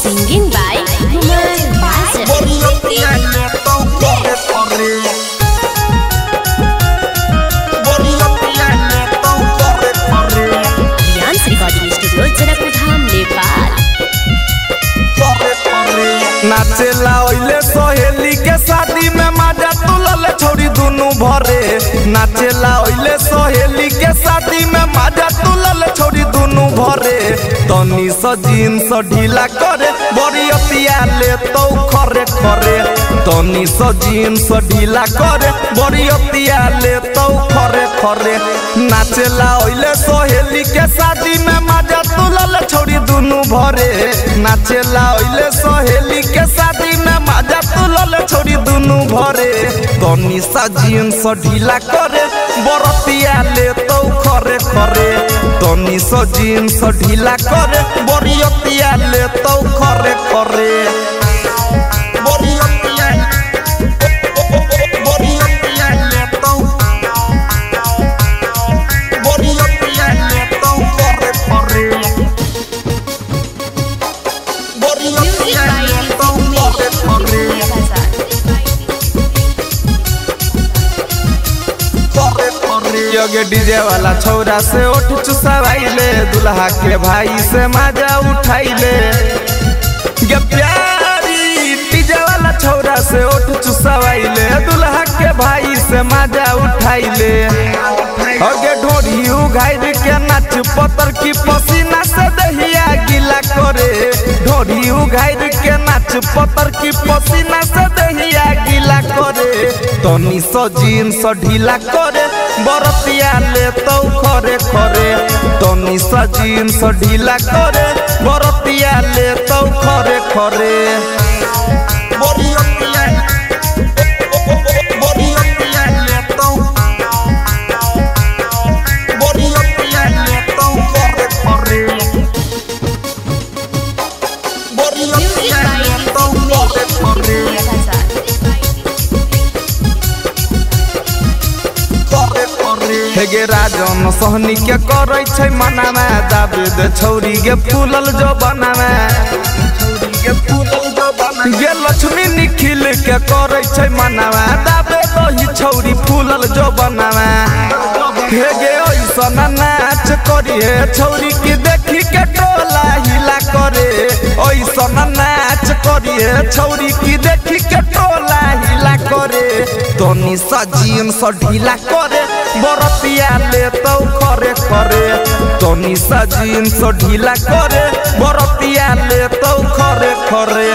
Singing by Human Bassett. Rian's Recording Studio, Janakpur, Nepal. नाचेला ओइले सोहेली के शादी में मजा तुलल छोड़ी दुनु भरे। नाचेला ओइले सोहेली के शादी में मजा तुलल छोड़ी दुनु भरे। तनी स जीन्स ढीला करे बरियतिया ले तो खरे खरे। तनी स जीन्स ढीला करे बरियतिया ले तो खरे खरे। नाचेला ओइले सोहेली के शादी में मजा तुलल छोड़ी दुनु भरे। नाचेला ओइले सोहेली के शादी में मजा तुलल छोड़ी दुनु भरे। तनी सा जीन्स ढीला करे बरतिया ले तो खरे खरे। तनी सा जीन्स ढीला करे बरियतिया ले तो खरे खरे। योगे डीजे वाला छौरा से ओठ चुसावाइले। दुल्हा के भाई से मजा उठाइले। गे प्यारी डीजे वाला छौरा से ओठ चुसावाइले। दुल्हा के भाई से मजा उठाइले। होगे ढोरी उघाइर के नाच पतर की पसीना से दहिया गीला करे। ढोरी उघाइर के नाच पतर की पसीना से दहिया गीला करे। तनी स जीन्स ढीला करे बरतिया ले तो खरे खरे। तनी स जीन्स ढीला करे बरतिया ले तो खरे खरे। हेगे राजन सहनी के करे छै मनामा। दाबेद छौरी गे फूलल जो बनामा। गे लक्ष्मी निखिल के करे छै मनामा। दाबेद ही छौरी फूलल जो बनामा। हेगे ऐसन नाच करिए छौरी की देखी के टोला हिला करे। ऐसन नाच करिए छौरी की देखी के टोला हिला करे। तनी सा जीन्स ढीला करे बरतिया ले तो खरे खरे। तनी सा जीन्स ढीला करे बरतिया ले तो खरे खरे।